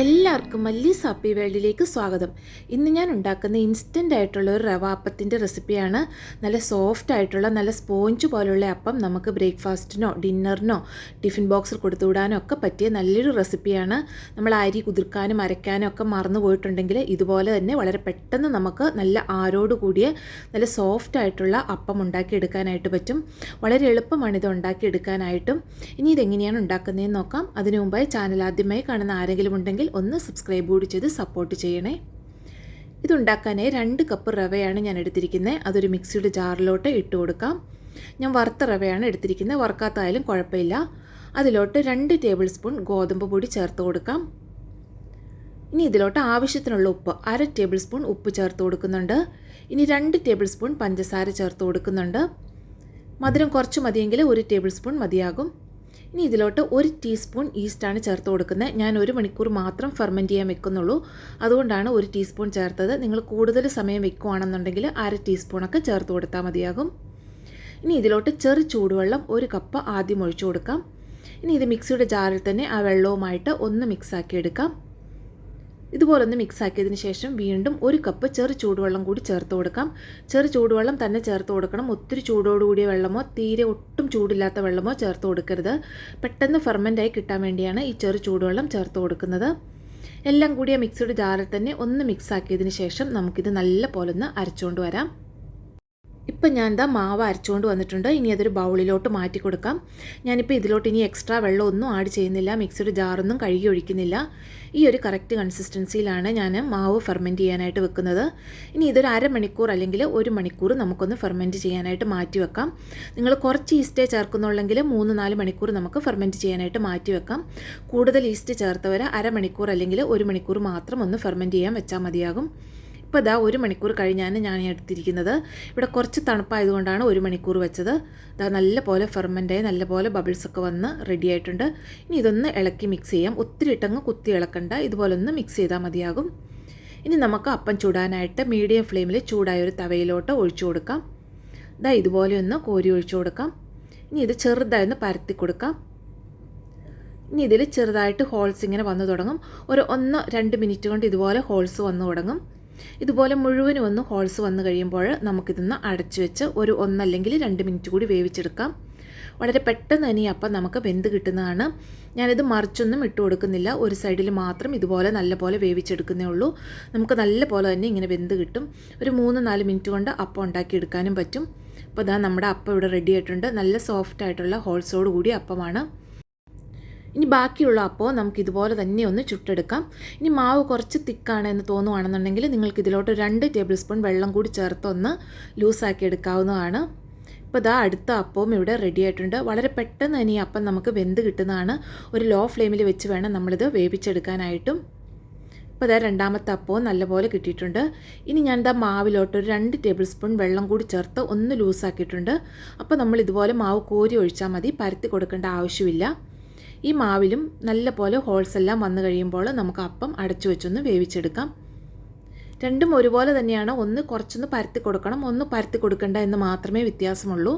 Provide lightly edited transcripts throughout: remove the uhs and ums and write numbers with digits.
എല്ലാവർക്കും മല്ലീസ് ഹാപ്പി വേൾഡിലേക്ക് സ്വാഗതം. ഇന്ന് ഞാൻ ഉണ്ടാക്കുന്ന ഇൻസ്റ്റൻ്റ് ആയിട്ടുള്ള ഒരു റവ അപ്പത്തിൻ്റെ റെസിപ്പിയാണ്. നല്ല സോഫ്റ്റ് ആയിട്ടുള്ള നല്ല സ്പോഞ്ച് പോലുള്ള അപ്പം നമുക്ക് ബ്രേക്ക്ഫാസ്റ്റിനോ ഡിന്നറിനോ ടിഫിൻ ബോക്സിൽ കൊടുത്തു വിടാനോ ഒക്കെ പറ്റിയ നല്ലൊരു റെസിപ്പിയാണ്. നമ്മൾ അരി കുതിർക്കാനും അരയ്ക്കാനും ഒക്കെ മറന്നു പോയിട്ടുണ്ടെങ്കിൽ ഇതുപോലെ തന്നെ വളരെ പെട്ടെന്ന് നമുക്ക് നല്ല ആരോട് കൂടിയ നല്ല സോഫ്റ്റ് ആയിട്ടുള്ള അപ്പം ഉണ്ടാക്കിയെടുക്കാനായിട്ട് പറ്റും. വളരെ എളുപ്പമാണ് ഇത് ഉണ്ടാക്കിയെടുക്കാനായിട്ടും. ഇനി ഇതെങ്ങനെയാണ് ഉണ്ടാക്കുന്നതെന്ന് നോക്കാം. അതിനു മുമ്പായി ചാനൽ ആദ്യമായി കാണുന്ന ആരെങ്കിലും ഉണ്ടെങ്കിൽ ഒന്ന് സബ്സ്ക്രൈബ് കൂടി ചെയ്ത് സപ്പോർട്ട് ചെയ്യണേ. ഇതുണ്ടാക്കാനായി 2 കപ്പ് റവയാണ് ഞാൻ എടുത്തിരിക്കുന്നത്. അതൊരു മിക്സിയുടെ ജാറിലോട്ട് ഇട്ട് കൊടുക്കാം. ഞാൻ വറുത്ത റവയാണ് എടുത്തിരിക്കുന്നത്, വറുക്കാത്തായാലും കുഴപ്പമില്ല. അതിലോട്ട് 2 ടേബിൾ സ്പൂൺ ഗോതമ്പ് പൊടി ചേർത്ത് കൊടുക്കാം. ഇനി ഇതിലോട്ട് ആവശ്യത്തിനുള്ള ഉപ്പ് 1/2 ടേബിൾ സ്പൂൺ ഉപ്പ് ചേർത്ത് കൊടുക്കുന്നുണ്ട്. ഇനി 2 ടേബിൾ സ്പൂൺ പഞ്ചസാര ചേർത്ത് കൊടുക്കുന്നുണ്ട്. മധുരം കുറച്ച് മതിയെങ്കിൽ 1 ടേബിൾ സ്പൂൺ മതിയാകും. ഇനി ഇതിലോട്ട് 1 ടീസ്പൂൺ ഈസ്റ്റാണ് ചേർത്ത് കൊടുക്കുന്നത്. ഞാൻ 1 മണിക്കൂർ മാത്രം ഫെർമെൻറ്റ് ചെയ്യാൻ വെക്കുന്നുള്ളൂ, അതുകൊണ്ടാണ് 1 ടീസ്പൂൺ ചേർത്തത്. നിങ്ങൾ കൂടുതൽ സമയം വെക്കുകയാണെന്നുണ്ടെങ്കിൽ 1/2 ടീസ്പൂണൊക്കെ ചേർത്ത് കൊടുത്താൽ മതിയാകും. ഇനി ഇതിലോട്ട് ചെറു ചൂടുവെള്ളം 1 കപ്പ് ആദ്യം ഒഴിച്ചു കൊടുക്കാം. ഇനി ഇത് മിക്സിയുടെ ജാറിൽ തന്നെ ആ വെള്ളവുമായിട്ട് ഒന്ന് മിക്സാക്കി എടുക്കാം. ഇതുപോലൊന്ന് മിക്സാക്കിയതിന് ശേഷം വീണ്ടും 1 കപ്പ് ചെറു ചൂടുവെള്ളം കൂടി ചേർത്ത് കൊടുക്കാം. ചെറു ചൂടുവെള്ളം തന്നെ ചേർത്ത് കൊടുക്കണം. ഒത്തിരി ചൂടോടുകൂടിയ വെള്ളമോ തീരെ ഒട്ടും ചൂടില്ലാത്ത വെള്ളമോ ചേർത്ത് കൊടുക്കരുത്. പെട്ടെന്ന് ഫെർമെൻ്റായി കിട്ടാൻ വേണ്ടിയാണ് ഈ ചെറു ചൂടുവെള്ളം ചേർത്ത് കൊടുക്കുന്നത്. എല്ലാം കൂടിയ മിക്സിയുടെ ജാറിൽ തന്നെ ഒന്ന് മിക്സാക്കിയതിന് ശേഷം നമുക്കിത് നല്ല പോലെ ഒന്ന് അരച്ചുകൊണ്ട് വരാം. ഇപ്പം ഞാൻ മാവ് അരച്ചുകൊണ്ട് വന്നിട്ടുണ്ട്. ഇനി അതൊരു ബൗളിലോട്ട് മാറ്റി കൊടുക്കാം. ഞാനിപ്പോൾ ഇതിലോട്ട് ഇനി എക്സ്ട്രാ വെള്ളമൊന്നും ആഡ് ചെയ്യുന്നില്ല, മിക്സിയുടെ ജാറൊന്നും കഴുകി ഒഴിക്കുന്നില്ല. ഈ ഒരു കറക്റ്റ് കൺസിസ്റ്റൻസിയിലാണ് ഞാൻ മാവ് ഫെർമെൻറ്റ് ചെയ്യാനായിട്ട് വെക്കുന്നത്. ഇനി ഇതൊരു 1/2 മണിക്കൂർ അല്ലെങ്കിൽ 1 മണിക്കൂർ നമുക്കൊന്ന് ഫെർമെൻറ്റ് ചെയ്യാനായിട്ട് മാറ്റി വെക്കാം. നിങ്ങൾ കുറച്ച് ഈസ്റ്റേ ചേർക്കുന്നുള്ളെങ്കിൽ 3-4 മണിക്കൂർ നമുക്ക് ഫെർമെൻറ്റ് ചെയ്യാനായിട്ട് മാറ്റി വെക്കാം. കൂടുതൽ ഈസ്റ്റ് ചേർത്തവർ 1/2 മണിക്കൂർ അല്ലെങ്കിൽ 1 മണിക്കൂർ മാത്രം ഒന്ന് ഫെർമെൻറ്റ് ചെയ്യാൻ വെച്ചാൽ മതിയാകും. ഇപ്പോൾ ഇതാ 1 മണിക്കൂർ കഴിഞ്ഞാണ് ഞാൻ എടുത്തിരിക്കുന്നത്. ഇവിടെ കുറച്ച് തണുപ്പായതുകൊണ്ടാണ് 1 മണിക്കൂർ വെച്ചത്. ഇതാ നല്ല പോലെ ഫെർമെൻ്റായി നല്ല പോലെ ബബിൾസൊക്കെ വന്ന് റെഡി ആയിട്ടുണ്ട്. ഇനി ഇതൊന്ന് ഇളക്കി മിക്സ് ചെയ്യാം. ഒത്തിരി ഇട്ടങ്ങ് കുത്തി ഇളക്കണ്ട, ഇതുപോലെ ഒന്ന് മിക്സ് ചെയ്താൽ മതിയാകും. ഇനി നമുക്ക് അപ്പം ചൂടാനായിട്ട് മീഡിയം ഫ്ലെയിമിൽ ചൂടായ ഒരു തവയിലോട്ട് ഒഴിച്ചു കൊടുക്കാം. ഇതാ ഇതുപോലെ ഒന്ന് കോരി ഒഴിച്ചു കൊടുക്കാം. ഇനി ഇത് ചെറുതായി ഒന്ന് പരത്തി കൊടുക്കാം. ഇനി ഇതിൽ ചെറുതായിട്ട് ഹോൾസ് ഇങ്ങനെ വന്നു തുടങ്ങും. ഒരു 1-2 മിനിറ്റ് കൊണ്ട് ഇതുപോലെ ഹോൾസ് വന്നു തുടങ്ങും. ഇതുപോലെ മുഴുവനും ഒന്ന് ഹോൾസ് വന്നു കഴിയുമ്പോൾ നമുക്കിതൊന്ന് അടച്ചു വെച്ച് ഒരു 1 അല്ലെങ്കിൽ 2 മിനിറ്റ് കൂടി വേവിച്ചെടുക്കാം. വളരെ പെട്ടെന്ന് തന്നെ ഈ അപ്പം നമുക്ക് വെന്ത് കിട്ടുന്നതാണ്. ഞാനിത് മറിച്ചൊന്നും ഇട്ട് കൊടുക്കുന്നില്ല, ഒരു സൈഡിൽ മാത്രം ഇതുപോലെ നല്ലപോലെ വേവിച്ചെടുക്കുന്നേ ഉള്ളൂ. നമുക്ക് നല്ല പോലെ തന്നെ ഇങ്ങനെ വെന്ത് കിട്ടും. ഒരു 3-4 മിനിറ്റ് കൊണ്ട് അപ്പം ഉണ്ടാക്കിയെടുക്കാനും പറ്റും. അപ്പോൾ ഇതാ നമ്മുടെ അപ്പം ഇവിടെ റെഡി ആയിട്ടുണ്ട്. നല്ല സോഫ്റ്റ് ആയിട്ടുള്ള ഹോൾസോട് കൂടി അപ്പമാണ്. ഇനി ബാക്കിയുള്ള അപ്പോൾ നമുക്ക് ഇതുപോലെ തന്നെ ഒന്ന് ചുട്ടെടുക്കാം. ഇനി മാവ് കുറച്ച് തിക്കാണ് എന്ന് തോന്നുവാണെന്നുണ്ടെങ്കിൽ നിങ്ങൾക്ക് ഇതിലോട്ട് 2 ടേബിൾ സ്പൂൺ വെള്ളം കൂടി ചേർത്ത് ഒന്ന് ലൂസാക്കി എടുക്കാവുന്നതാണ്. ഇപ്പോൾ ഇതാ അടുത്ത അപ്പവും ഇവിടെ റെഡി ആയിട്ടുണ്ട്. വളരെ പെട്ടെന്ന് തന്നെ ഈ അപ്പം നമുക്ക് വെന്ത് കിട്ടുന്നതാണ്. ഒരു ലോ ഫ്ലെയിമിൽ വെച്ച് വേണം നമ്മളിത് വേവിച്ചെടുക്കാനായിട്ടും. ഇപ്പോൾ ഇതാ രണ്ടാമത്തെ അപ്പവും നല്ലപോലെ കിട്ടിയിട്ടുണ്ട്. ഇനി ഞാൻ മാവിലോട്ട് ഒരു 2 ടേബിൾ സ്പൂൺ വെള്ളം കൂടി ചേർത്ത് ഒന്ന് ലൂസാക്കിയിട്ടുണ്ട്. അപ്പോൾ നമ്മൾ ഇതുപോലെ മാവ് കോരി ഒഴിച്ചാൽ മതി, പരത്തി കൊടുക്കേണ്ട ആവശ്യമില്ല. ഈ മാവിലും നല്ല പോലെ ഹോൾസ് എല്ലാം വന്നു കഴിയുമ്പോൾ നമുക്ക് അപ്പം അടച്ചു വെച്ചൊന്ന് വേവിച്ചെടുക്കാം. രണ്ടും ഒരുപോലെ തന്നെയാണ്. ഒന്ന് കുറച്ചൊന്ന് പരത്തി കൊടുക്കണം, ഒന്ന് പരത്തി കൊടുക്കണ്ട എന്ന് മാത്രമേ വ്യത്യാസമുള്ളൂ.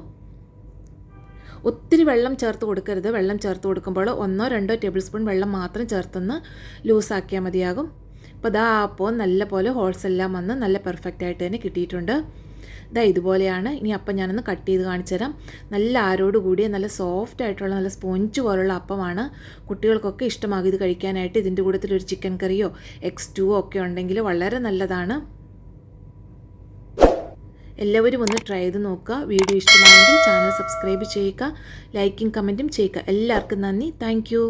ഒത്തിരി വെള്ളം ചേർത്ത് കൊടുക്കരുത്. വെള്ളം ചേർത്ത് കൊടുക്കുമ്പോൾ 1-2 ടേബിൾ സ്പൂൺ വെള്ളം മാത്രം ചേർത്തൊന്ന് ലൂസാക്കിയാൽ മതിയാകും. അപ്പോൾ ഇതാ അപ്പോൾ നല്ല പോലെ ഹോൾസ് എല്ലാം വന്ന് നല്ല പെർഫെക്റ്റ് ആയിട്ട് തന്നെ കിട്ടിയിട്ടുണ്ട്. ഇതാ ഇതുപോലെയാണ്. ഇനി അപ്പം ഞാനൊന്ന് കട്ട് ചെയ്ത് കാണിച്ചു തരാം. നല്ല ആരോട് കൂടിയ നല്ല സോഫ്റ്റ് ആയിട്ടുള്ള നല്ല സ്പോഞ്ച് പോലുള്ള അപ്പമാണ്. കുട്ടികൾക്കൊക്കെ ഇഷ്ടമാകും ഇത് കഴിക്കാനായിട്ട്. ഇതിൻ്റെ കൂട്ടത്തിൽ ഒരു ചിക്കൻ കറിയോ എഗ് സ്റ്റൂവോ ഒക്കെ ഉണ്ടെങ്കിൽ വളരെ നല്ലതാണ്. എല്ലാവരും ഒന്ന് ട്രൈ ചെയ്ത് നോക്കുക. വീഡിയോ ഇഷ്ടമായെങ്കിൽ ചാനൽ സബ്സ്ക്രൈബ് ചെയ്യുക, ലൈക്കും കമൻറ്റും ചെയ്യുക. എല്ലാവർക്കും നന്ദി. Thank you.